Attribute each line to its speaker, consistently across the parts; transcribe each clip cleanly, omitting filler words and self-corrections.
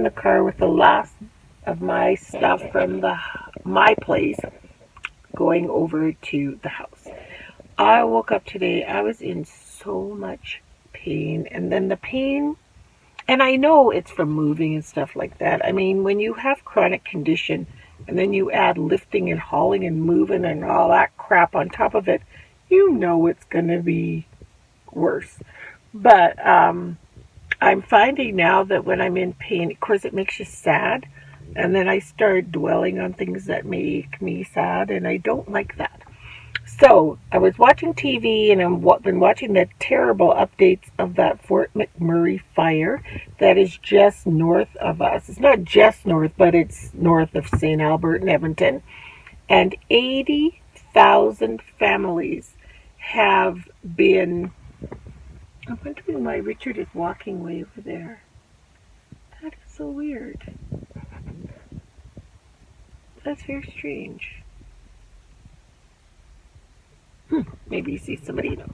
Speaker 1: in the car with the last of my stuff from my place going over to the house. I woke up today, I was in so much pain, and then the pain, and I know it's from moving and stuff like that. I mean, when you have chronic condition and then you add lifting and hauling and moving and all that crap on top of it, you know it's going to be worse. But I'm finding now that when I'm in pain, of course it makes you sad, and then I start dwelling on things that make me sad, and I don't like that. So I was watching TV, and I've been watching the terrible updates of that Fort McMurray fire that is just north of us. It's not just north, but it's north of St. Albert and Edmonton. And 80,000 families have been... I'm wondering why Richard is walking way over there. That is so weird. That's very strange. Maybe he sees somebody you know.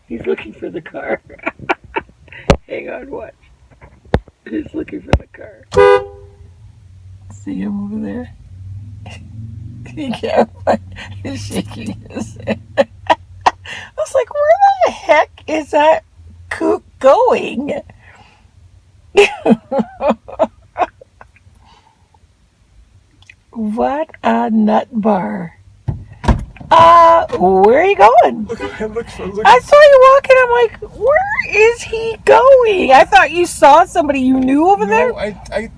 Speaker 1: He's looking for the car. Hang on, watch. He's looking for the car. See him over there? He can't find. He's shaking his head. I was like, where the heck is that kook going? What a nut bar. Where are you going?
Speaker 2: Look.
Speaker 1: I saw you walking. I'm like, where is he going? I thought you saw somebody you knew over there.
Speaker 2: No, I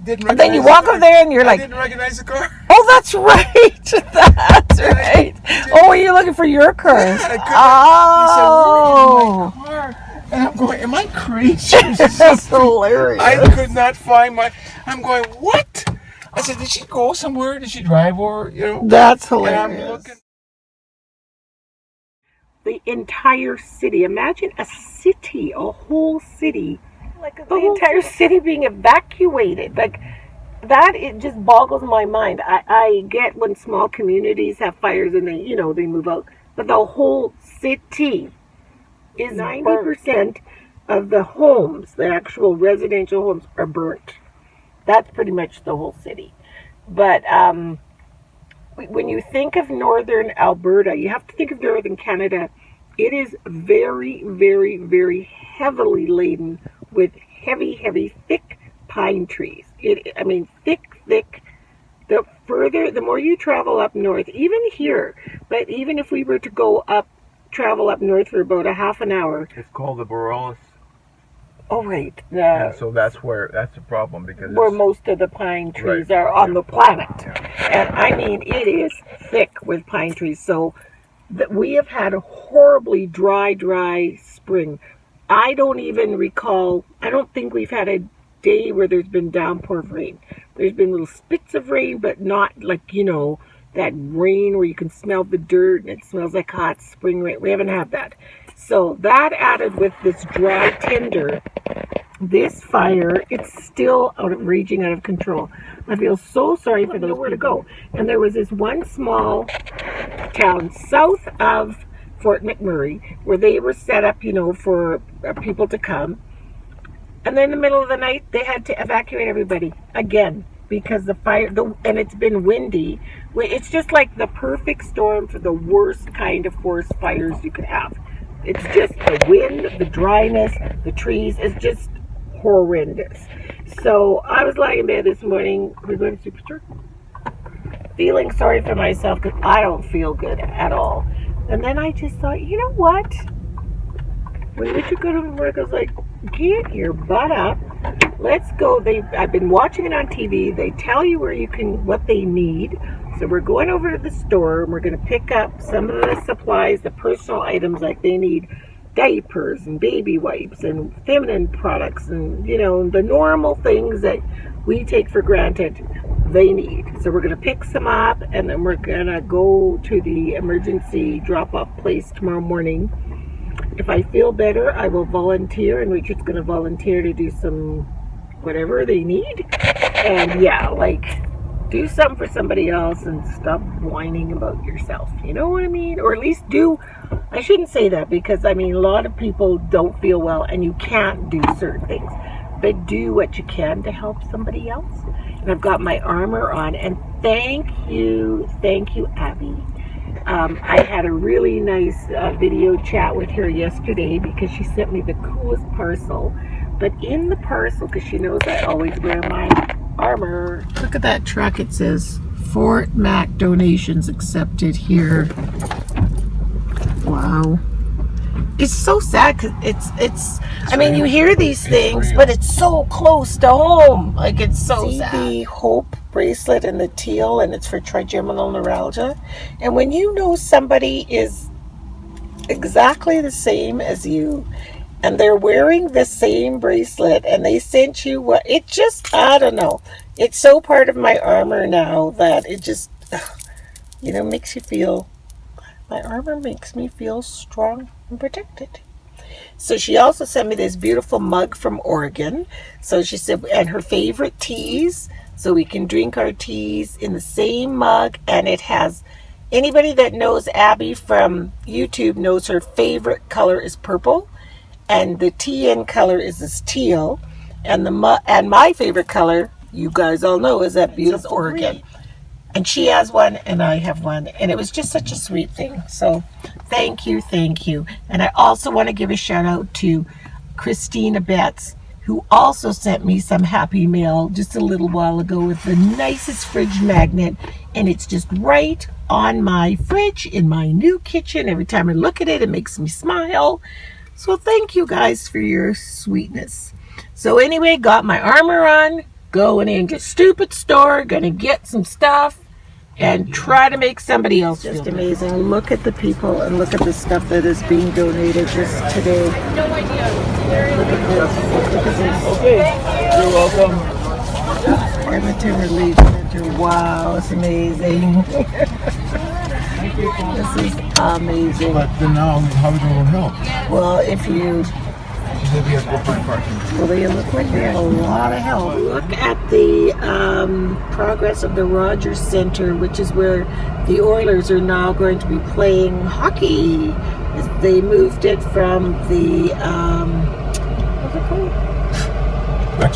Speaker 2: didn't recognize
Speaker 1: And then you walk over there and you're like,
Speaker 2: I didn't recognize the car.
Speaker 1: oh, that's right. That's right. Oh, you're looking for your car.
Speaker 2: Yeah, I couldn't.
Speaker 1: Oh.
Speaker 2: He said, where is my car? And I'm going, am I crazy?
Speaker 1: That's hilarious.
Speaker 2: I could not find I'm going, what? I said, did she go somewhere? Did she drive over? You know?
Speaker 1: That's
Speaker 2: And
Speaker 1: hilarious.
Speaker 2: I'm looking.
Speaker 1: The entire city. Imagine a city, a whole city. Like the entire city being evacuated. Like that, it just boggles my mind. I get when small communities have fires and they move out. But the whole city is 90% of the homes, the actual residential homes, are burnt. That's pretty much the whole city. But when you think of northern Alberta, you have to think of northern Canada. It is very, very, very heavily laden with heavy, thick pine trees. Thick. The more you travel up north, even here, but even if we were to travel up north for about a half an hour.
Speaker 2: It's called the Borealis.
Speaker 1: Oh, right.
Speaker 2: And so that's the problem, because
Speaker 1: where most of the pine trees
Speaker 2: right.
Speaker 1: are on the planet.
Speaker 2: Yeah.
Speaker 1: And I mean, it is thick with pine trees. So we have had a horribly dry spring. I don't even recall, I don't think we've had a day where there's been downpour of rain. There's been little spits of rain, but not like, that rain where you can smell the dirt and it smells like hot spring rain. We haven't had that. So that added with this dry tinder, this fire, it's still raging out of control. I feel so sorry for those where to go. And there was this one small town south of Fort McMurray where they were set up, for people to come. And then in the middle of the night, they had to evacuate everybody again because the fire, and it's been windy. It's just like the perfect storm for the worst kind of forest fires you could have. It's just the wind, the dryness, the trees. It's just horrendous. So I was lying in bed this morning. We're going to Superstore. Feeling sorry for myself because I don't feel good at all. And then I just thought, you know what? When Richard got home from work, I was like, get your butt up. Let's go. I've been watching it on TV. They tell you what they need. So we're going over to the store and we're going to pick up some of the supplies, the personal items, like they need diapers and baby wipes and feminine products and, the normal things that we take for granted they need. So we're going to pick some up and then we're going to go to the emergency drop-off place tomorrow morning. If I feel better, I will volunteer, and Richard's going to volunteer to do some whatever they need. And do something for somebody else and stop whining about yourself. You know what I mean? Or at least I shouldn't say that because, a lot of people don't feel well and you can't do certain things. but do what you can to help somebody else. And I've got my armor on, and thank you, Abby. I had a really nice video chat with her yesterday because she sent me the coolest parcel. But in the parcel, because she knows I always wear my armor, look at that truck. It says Fort Mac donations accepted here. Wow. It's so sad because it's I mean, you hear these things, but it's so close to home. Like, it's so sad. The Hope bracelet in the teal, and it's for trigeminal neuralgia. And when you know somebody is exactly the same as you, and they're wearing the same bracelet, and they sent you what, it just, I don't know. It's so part of my armor now that it just, makes you feel, my armor makes me feel strong and protected. So she also sent me this beautiful mug from Oregon. So she said, and her favorite teas, so we can drink our teas in the same mug. And it has, anybody that knows Abby from YouTube knows her favorite color is purple, and the tea color is this teal, and my favorite color, you guys all know, is that beautiful Oregon. And she has one, and I have one. And it was just such a sweet thing. So thank you. And I also want to give a shout out to Christina Betts, who also sent me some happy mail just a little while ago with the nicest fridge magnet. And it's just right on my fridge in my new kitchen. Every time I look at it, it makes me smile. So thank you guys for your sweetness. So anyway, got my armor on, going into stupid store, gonna get some stuff and try to make somebody else feel good. Amazing. Look at the people and look at the stuff that is being donated just today. No idea. Look at this. Look at this.
Speaker 2: Okay. You're welcome.
Speaker 1: Edmonton Relief Center. Wow, it's amazing. This is amazing.
Speaker 2: But then now, how are we going to help?
Speaker 1: Well, if you...
Speaker 2: Well,
Speaker 1: they look like they have a lot of help. Look at the progress of the Rogers Center, which is where the Oilers are now going to be playing hockey. They moved it from the what's it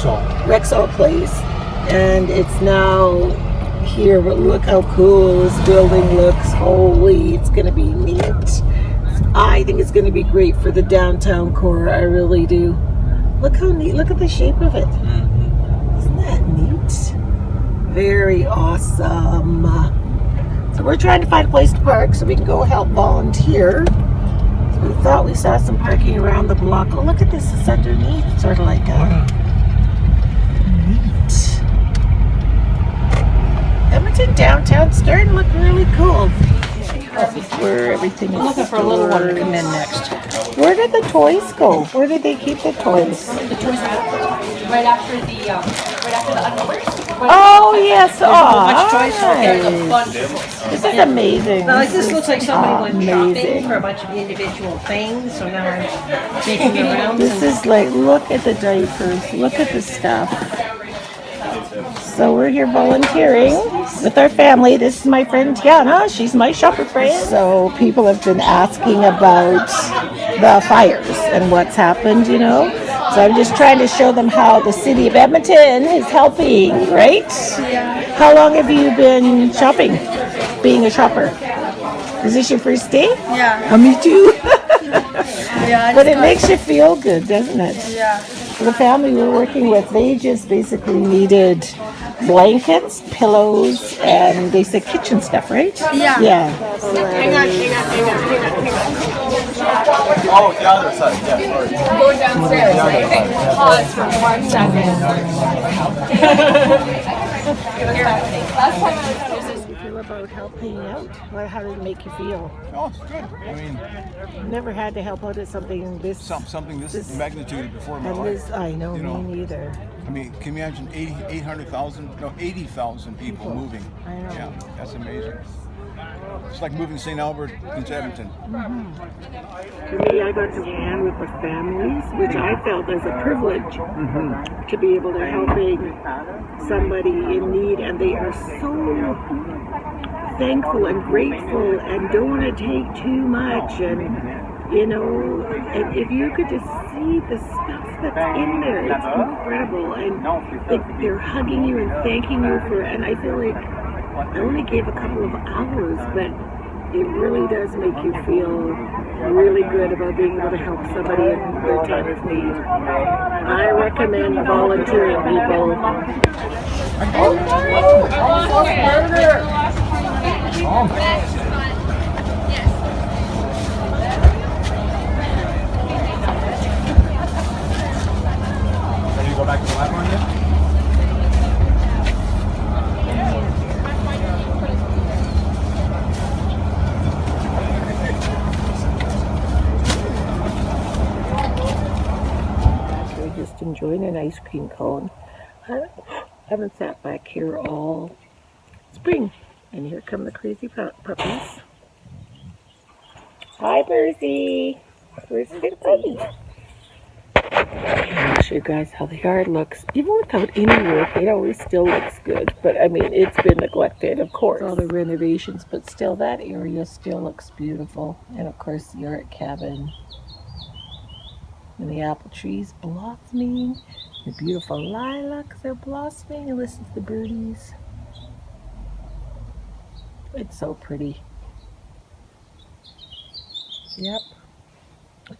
Speaker 1: called? Rexall place, and it's now here. But look how cool this building looks. Holy, it's going to be neat. I think it's going to be great for the downtown core. I really do. Look how neat. Look at the shape of it. Mm-hmm. Isn't that neat? Very awesome. So we're trying to find a place to park so we can go help volunteer. So we thought we saw some parking around the block. Oh, look at this. It's underneath. It's sort of like a neat. Edmonton downtown's starting to look really cool. This is where everything is.
Speaker 3: I'm looking for a little one to come in next.
Speaker 1: Where did the toys go? Where did they keep the toys?
Speaker 3: The toys right after the underwear.
Speaker 1: Oh yes!
Speaker 3: There's a whole bunch of toys. Okay, a bunch of toys.
Speaker 1: This is amazing.
Speaker 3: Now, this looks like somebody went shopping for a bunch of individual things. So now I'm taking it around.
Speaker 1: This is like, look at the diapers. Look at the stuff. So we're here volunteering with our family. This is my friend Tiana. She's my shopper friend. So people have been asking about the fires and what's happened, So I'm just trying to show them how the city of Edmonton is helping, right?
Speaker 3: Yeah.
Speaker 1: How long have you been shopping, being a shopper? Is this your first day?
Speaker 3: Yeah.
Speaker 1: Oh, me too.
Speaker 3: Yeah.
Speaker 1: But it makes you feel good, doesn't it?
Speaker 3: Yeah.
Speaker 1: The family we're working with, they just basically needed blankets, pillows, and they said kitchen stuff, right?
Speaker 3: Yeah.
Speaker 1: Yeah.
Speaker 3: Hang on.
Speaker 2: Oh, the other side, yeah.
Speaker 3: Going downstairs. Okay. Pause for 1 second. Last time I was
Speaker 1: About helping out? How did it make you feel?
Speaker 2: Oh, it's good. I mean,
Speaker 1: Never had to help out at something this
Speaker 2: magnitude before in my
Speaker 1: and
Speaker 2: life.
Speaker 1: this. I know, me neither.
Speaker 2: I mean, can you imagine 80,000 people moving?
Speaker 1: I know.
Speaker 2: Yeah, that's amazing. It's like moving St. Albert into Edmonton.
Speaker 1: Mm-hmm. For me, I got to hand with the families, which I felt as a privilege to be able to helping somebody in need, and they are so thankful and grateful and don't want to take too much, and and if you could just see the stuff that's in there. It's incredible. And they're hugging you and thanking you for, and I feel like I only gave a couple of hours, but it really does make you feel really good about being able to help somebody in their time of need. I recommend volunteering, people.
Speaker 2: Ready to go back to the lab one yet?
Speaker 1: Just enjoying an ice cream cone. I haven't sat back here all spring. And here come the crazy puppies. Hi, Berzie. Where's the puppy? I'll show you guys how the yard looks. Even without any work, it always still looks good. But I mean, it's been neglected, of course. All the renovations, but still that area still looks beautiful. And of course, the art cabin. And the apple trees blossoming. The beautiful lilacs are blossoming. And listen to the birdies. It's so pretty. Yep.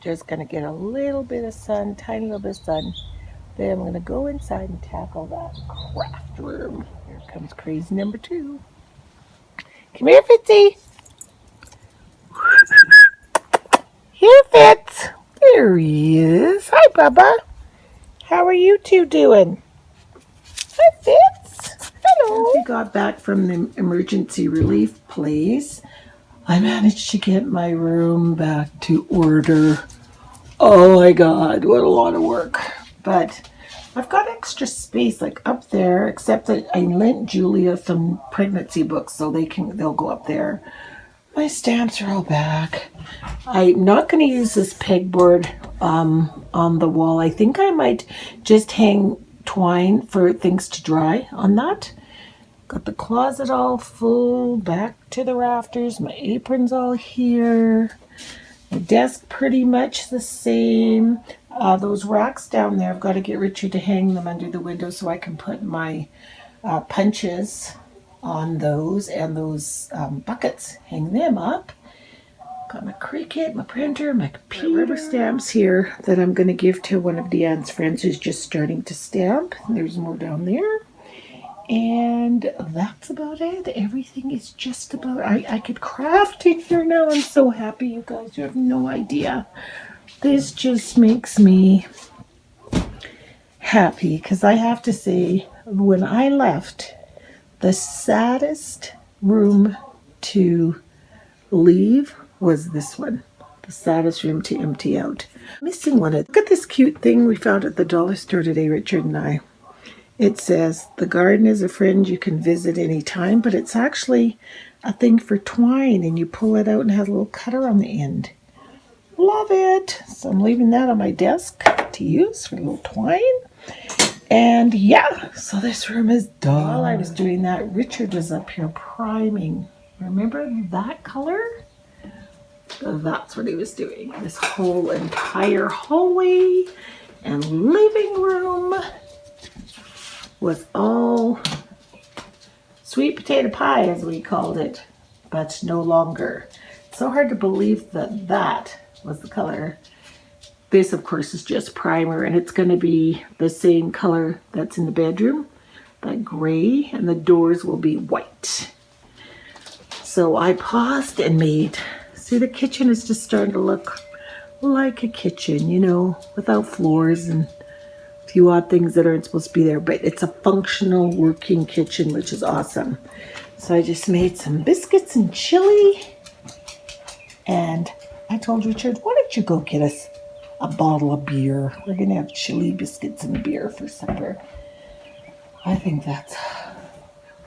Speaker 1: Just gonna get a little bit of sun, tiny little bit of sun. Then I'm gonna go inside and tackle that craft room. Here comes crazy number 2. Come here, Fitzy. Here, Fitz. There he is. Hi, Bubba. How are you two doing? Hi, Fitz. Hello. Since we got back from the emergency relief place, I managed to get my room back to order. Oh my God, what a lot of work. But I've got extra space like up there, except that I lent Julia some pregnancy books so they'll go up there. My stamps are all back. I'm not going to use this pegboard on the wall. I think I might just hang twine for things to dry on that. Got the closet all full, back to the rafters. My apron's all here. The desk pretty much the same. Those racks down there, I've got to get Richard to hang them under the window so I can put my punches on those, and those buckets, hang them up. Got my Cricut, my printer, my computer. Rubber stamps here that I'm going to give to one of Deanne's friends who's just starting to stamp. There's more down there. And that's about it. Everything is just about, I could craft in here now. I'm so happy, you guys. You have no idea. This just makes me happy, because I have to say, when I left, the saddest room to leave was this one. The saddest room to empty out. Missing one. Look at this cute thing we found at the dollar store today, Richard and I. It says, the garden is a friend you can visit anytime, but it's actually a thing for twine, and you pull it out and it has a little cutter on the end. Love it. So I'm leaving that on my desk to use for a little twine. And yeah, so this room is done. While I was doing that, Richard was up here priming. Remember that color? That's what he was doing. This whole entire hallway and living room was all sweet potato pie, as we called it, but no longer. It's so hard to believe that that was the color. This, of course, is just primer, and it's going to be the same color that's in the bedroom, that gray, and the doors will be white. So I paused and made, see, the kitchen is just starting to look like a kitchen, you know, without floors and a few odd things that aren't supposed to be there, but it's a functional working kitchen, which is awesome. So I just made some biscuits and chili, and I told Richard, why don't you go get us a bottle of beer? We're going to have chili, biscuits, and beer for supper. I think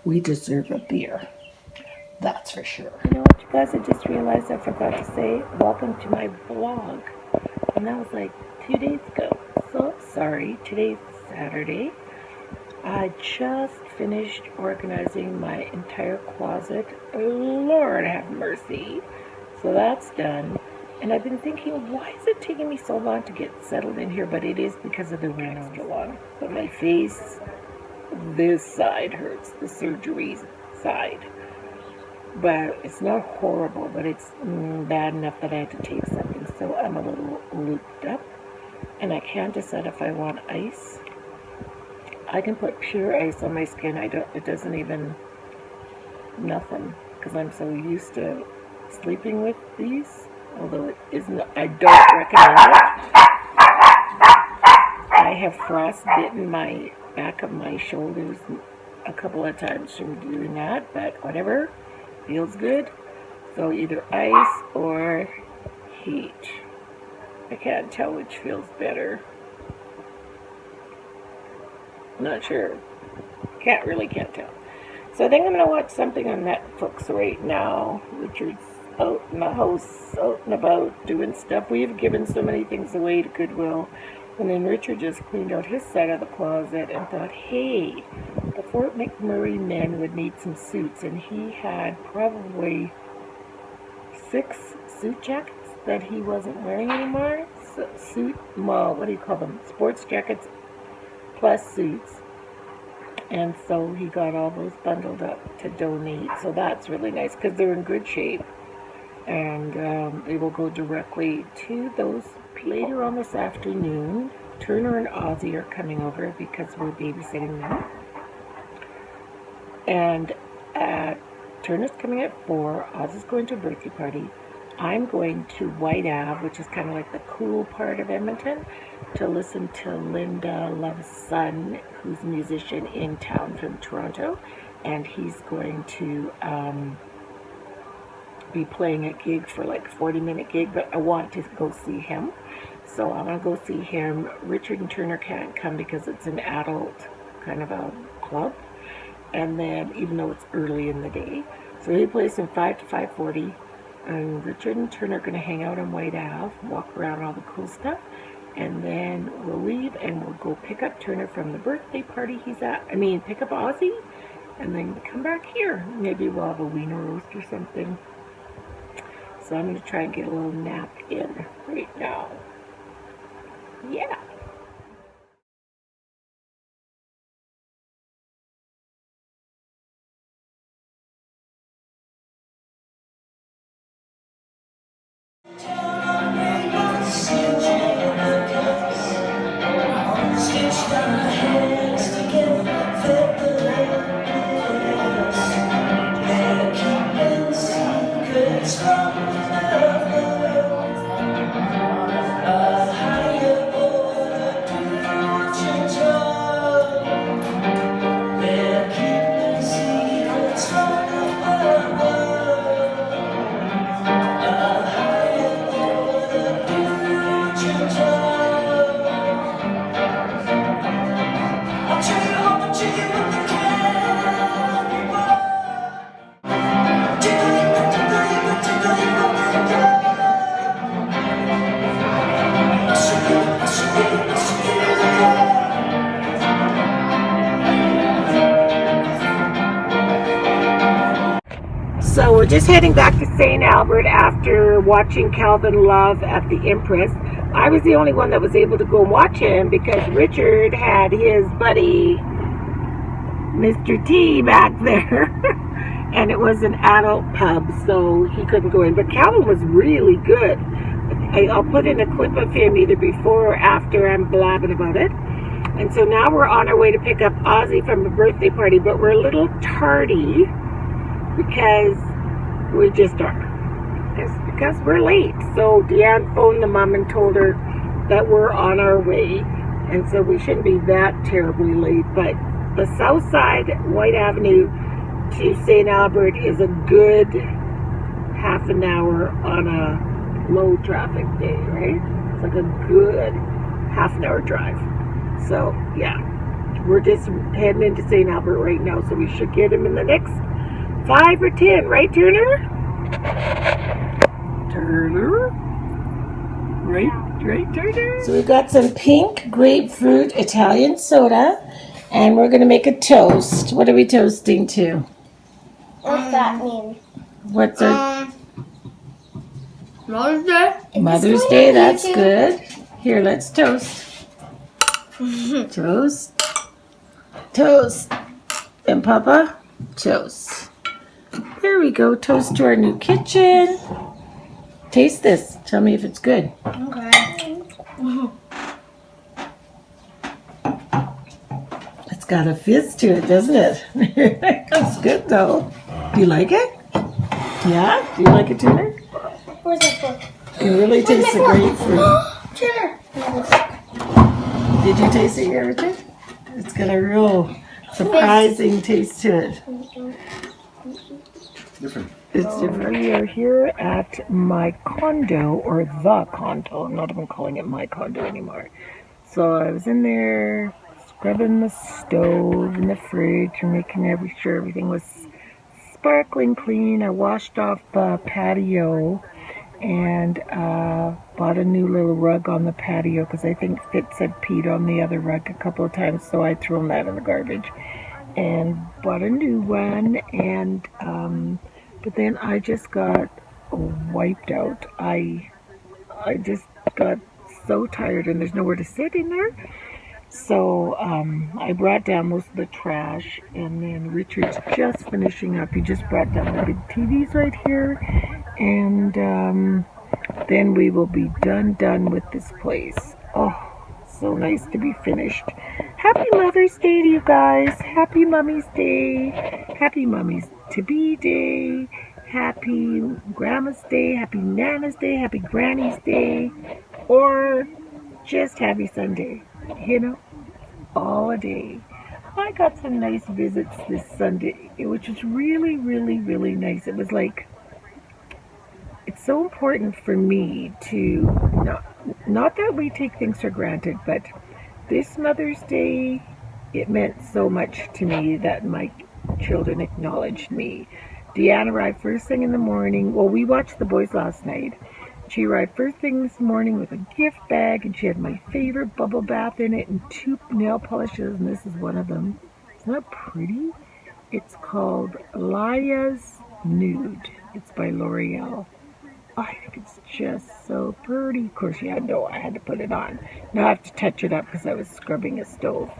Speaker 1: we deserve a beer. That's for sure. You know what, you guys, I just realized I forgot to say, welcome to my vlog. And that was like 2 days ago. So sorry, today's Saturday. I just finished organizing my entire closet. Oh, Lord have mercy. So that's done. And I've been thinking, why is it taking me so long to get settled in here? But it is because of the rain extra long. But my face, this side hurts, the surgery side. But it's not horrible, but it's bad enough that I had to take something. So I'm a little looped up. And I can't decide if I want ice. I can put pure ice on my skin. It doesn't even, nothing. Because I'm so used to sleeping with these. Although it isn't, I don't recommend it. I have frostbitten my back of my shoulders a couple of times from doing that, but whatever, feels good. So either ice or heat. I can't tell which feels better. Not sure. Can't tell. So I think I'm going to watch something on Netflix right now. Richard's out in the house, out and about, doing stuff. We have given so many things away to Goodwill. And then Richard just cleaned out his side of the closet and thought, hey, the Fort McMurray men would need some suits. And he had probably 6 suit jackets that he wasn't wearing anymore. What do you call them? Sports jackets plus suits. And so he got all those bundled up to donate. So that's really nice because they're in good shape. And they will go directly to those people. Later on this afternoon, Turner and Ozzy are coming over because we're babysitting them. And Turner's coming at 4. Ozzy's going to a birthday party. I'm going to White Ave, which is kind of like the cool part of Edmonton, to listen to Linda Love's son, who's a musician in town from Toronto. And he's going to be playing a gig for like a 40-minute gig, but I want to go see him. So I'm going to go see him. Richard and Turner can't come because it's an adult kind of a club. And then, even though it's early in the day. So he plays from 5 to 5:40. And Richard and Turner are going to hang out on White Ave, walk around all the cool stuff. And then we'll leave and we'll go pick up Turner from the birthday party he's at. Pick up Ozzy. And then come back here. Maybe we'll have a wiener roast or something. So I'm going to try and get a little nap in right now. Yeah. So we're just heading back to St. Albert after watching Calvin Love at the Empress. I was the only one that was able to go watch him because Richard had his buddy, Mr. T, back there. And it was an adult pub, so he couldn't go in. But Calvin was really good. I'll put in a clip of him either before or after I'm blabbing about it. And so now we're on our way to pick up Ozzy from a birthday party, but we're a little tardy because we just are. It's because we're late. So Deanne phoned the mom and told her that we're on our way. And so we shouldn't be that terribly late. But the south side, White Avenue to St. Albert is a good half an hour on a low traffic day, right? It's like a good half an hour drive. So yeah, we're just heading into St. Albert right now. So we should get him in the next 5 or 10, right, Turner? Turner? Right, Turner? So we've got some pink grapefruit Italian soda, and we're going to make a toast. What are we toasting to?
Speaker 4: What's that mean?
Speaker 1: What's a...
Speaker 4: Mother's Day.
Speaker 1: Mother's Day, that's good. Here, let's toast. Toast. Toast. And Papa, toast. There we go. Toast to our new kitchen. Taste this. Tell me if it's good.
Speaker 4: Okay.
Speaker 1: It's got a fizz to it, doesn't it? It's good though. Do you like it? Yeah? Do you like it, Turner?
Speaker 4: Where's that for?
Speaker 1: It really tastes the grapefruit.
Speaker 4: Turner.
Speaker 1: Did you taste it, Richard? It's got a real surprising taste to it.
Speaker 2: Different.
Speaker 1: It's different. We are here at my condo, or the condo. I'm not even calling it my condo anymore. So I was in there scrubbing the stove and the fridge and making sure everything was sparkling clean. I washed off the patio and bought a new little rug on the patio because I think Fitz had peed on the other rug a couple of times, so I'd thrown that in the garbage and bought a new one. And but then I just got wiped out. I just got so tired and there's nowhere to sit in there. So I brought down most of the trash, and then Richard's just finishing up. He just brought down the big TVs right here, and then we will be done with this place. Oh, so nice to be finished. Happy Mother's Day to you guys. Happy Mummy's Day. Happy Mummy's to be day. Happy Grandma's Day. Happy Nana's Day. Happy Granny's Day. Or just happy Sunday. You know, all a day. I got some nice visits this Sunday, which was really, really, really nice. It was like, it's so important for me to, not that we take things for granted, but this Mother's Day, it meant so much to me that my children acknowledged me. Deanna arrived first thing in the morning. Well, we watched the boys last night. She arrived first thing this morning with a gift bag, and she had my favorite bubble bath in it and 2 nail polishes, and this is one of them. Isn't that pretty? It's called Laya's Nude. It's by L'Oreal. Oh, I think it's just so pretty. Of course, I had to put it on. Now I have to touch it up because I was scrubbing a stove.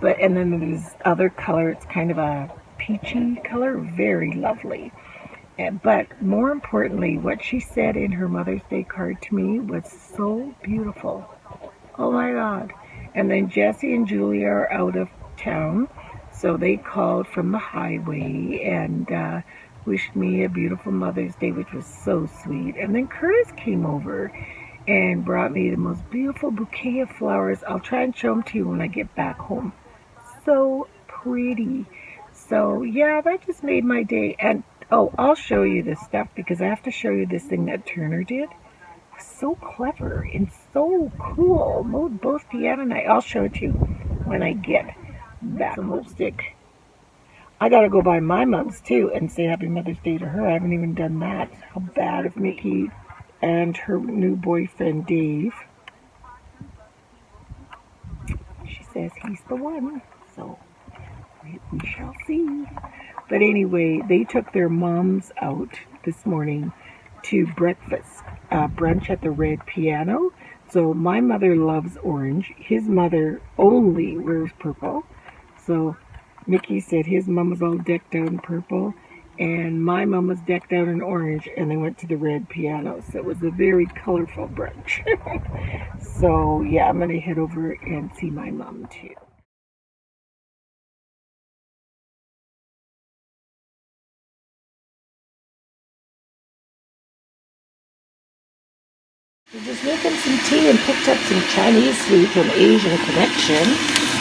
Speaker 1: And then there's this other color. It's kind of a peachy color. Very lovely. But more importantly, what she said in her Mother's Day card to me was so beautiful. Oh my God. And then Jesse and Julia are out of town, so they called from the highway and wished me a beautiful Mother's Day, which was so sweet. And then Curtis came over and brought me the most beautiful bouquet of flowers. I'll try and show them to you when I get back home. So pretty. So yeah, that just made my day. And oh, I'll show you this stuff because I have to show you this thing that Turner did. It was so clever and so cool. Both Deanna and I'll show it to you when I get back. Some lipstick. I gotta go by my mom's too and say Happy Mother's Day to her. I haven't even done that. How bad of Mickey and her new boyfriend Dave. She says he's the one. So we shall see. But anyway, they took their moms out this morning to breakfast, brunch at the Red Piano. So my mother loves orange. His mother only wears purple. So Mickey said his mom was all decked out in purple, and my mom was decked out in orange, and they went to the Red Piano. So it was a very colorful brunch. So yeah, I'm going to head over and see my mom too. We're just making some tea and picked up some Chinese food from Asian Connection.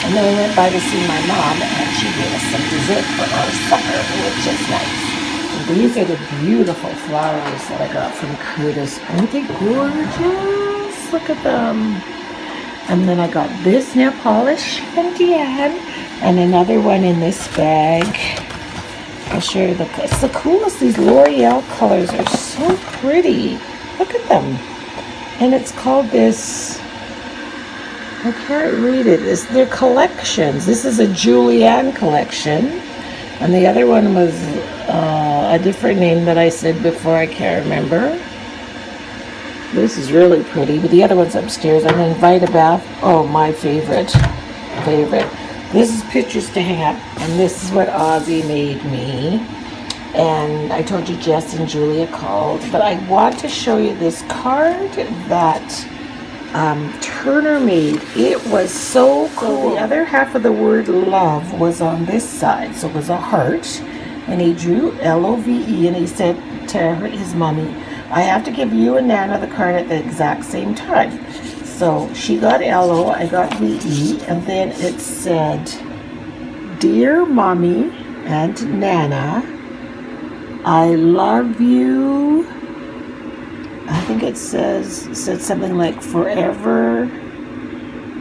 Speaker 1: And then we went by to see my mom, and she gave us some dessert for our supper, which is nice. And these are the beautiful flowers that I got from Curtis. Aren't they gorgeous? Look at them. And then I got this nail polish from Deanne, and another one in this bag. I'll show you it's the coolest. These L'Oreal colors are so pretty. Look at them. And it's called this, I can't read it. They're collections. This is a Julianne collection. And the other one was a different name that I said before. I can't remember. This is really pretty, but the other one's upstairs. And then Vita Bath. Oh, my favorite. This is pictures to hang up, and this is what Ozzy made me. And I told you Jess and Julia called, but I want to show you this card that Turner made. It was so cool. The other half of the word love was on this side, so it was a heart, and he drew Love, and he said to his mommy, I have to give you and Nana the card at the exact same time. So she got LO, I got VE, and then it said, Dear Mommy and Nana, I love you. I think it said something like forever,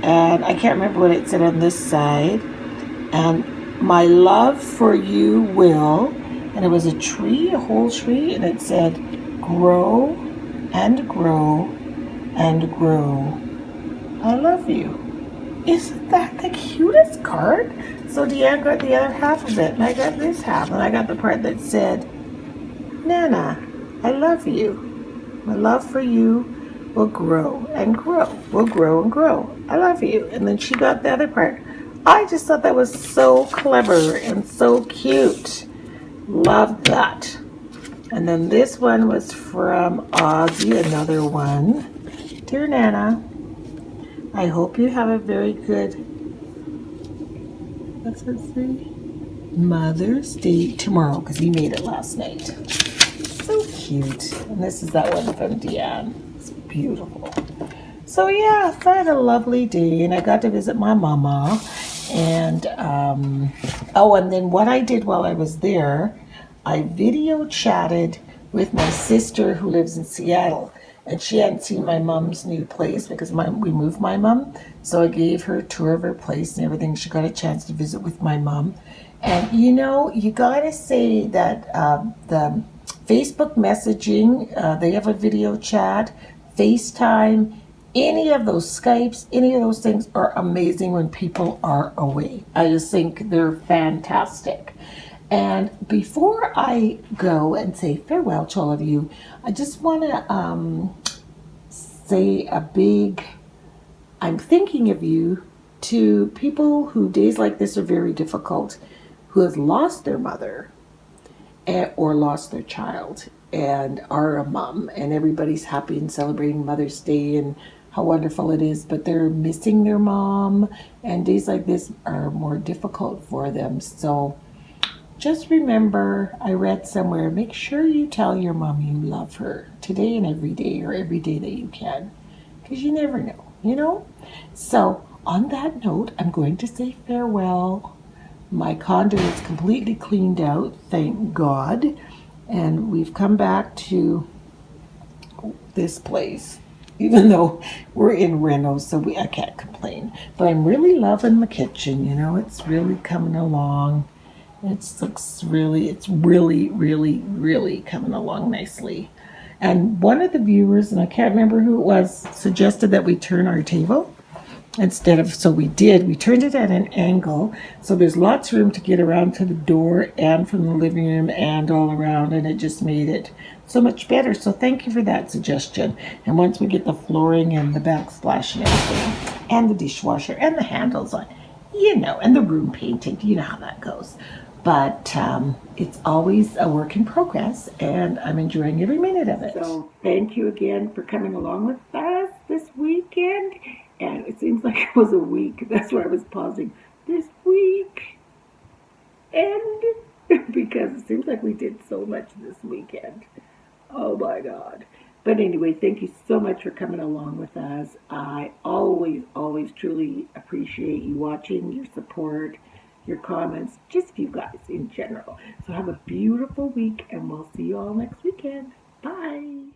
Speaker 1: and I can't remember what it said on this side. And my love for you will, and it was a tree, a whole tree, and it said grow and grow and grow. I love you. Isn't that the cutest card? So Deanne got the other half of it, and I got this half, and I got the part that said, Nana, I love you. My love for you will grow and grow, will grow and grow. I love you. And then she got the other part. I just thought that was so clever and so cute. Loved that. And then this one was from Ozzy, another one. Dear Nana, I hope you have a very good, what's it say? Mother's Day tomorrow, because he made it last night. So cute. And this is that one from Deanne. It's beautiful. So yeah, I had a lovely day, and I got to visit my mama. And and then what I did while I was there, I video chatted with my sister who lives in Seattle, and she hadn't seen my mom's new place because we moved my mom. So I gave her a tour of her place and everything. She got a chance to visit with my mom. And you gotta say that the Facebook messaging, they have a video chat, FaceTime, any of those Skypes, any of those things are amazing when people are away. I just think they're fantastic. And before I go and say farewell to all of you, I just want to say a big, I'm thinking of you to people who days like this are very difficult, who have lost their mother or lost their child and are a mom, and everybody's happy and celebrating Mother's Day and how wonderful it is, but they're missing their mom, and days like this are more difficult for them. So just remember, I read somewhere, make sure you tell your mom you love her today and every day, or every day that you can, because you never know. So on that note, I'm going to say farewell. My condo is completely cleaned out, thank God, and we've come back to this place, even though we're in Reno, so I can't complain. But I'm really loving my kitchen, it's really coming along. It's really coming along nicely. And one of the viewers, and I can't remember who it was, suggested that we turn our table so we turned it at an angle, so there's lots of room to get around to the door and from the living room and all around, and it just made it so much better. So thank you for that suggestion. And once we get the flooring and the backsplash and everything, and the dishwasher and the handles on, and the room painted, you know how that goes. But it's always a work in progress, and I'm enjoying every minute of it. So thank you again for coming along with us this weekend. And it seems like it was a week. That's why I was pausing. This week. And because it seems like we did so much this weekend. Oh my God. But anyway, thank you so much for coming along with us. I always truly appreciate you watching, your support, your comments, just you guys in general. So have a beautiful week, and we'll see you all next weekend. Bye.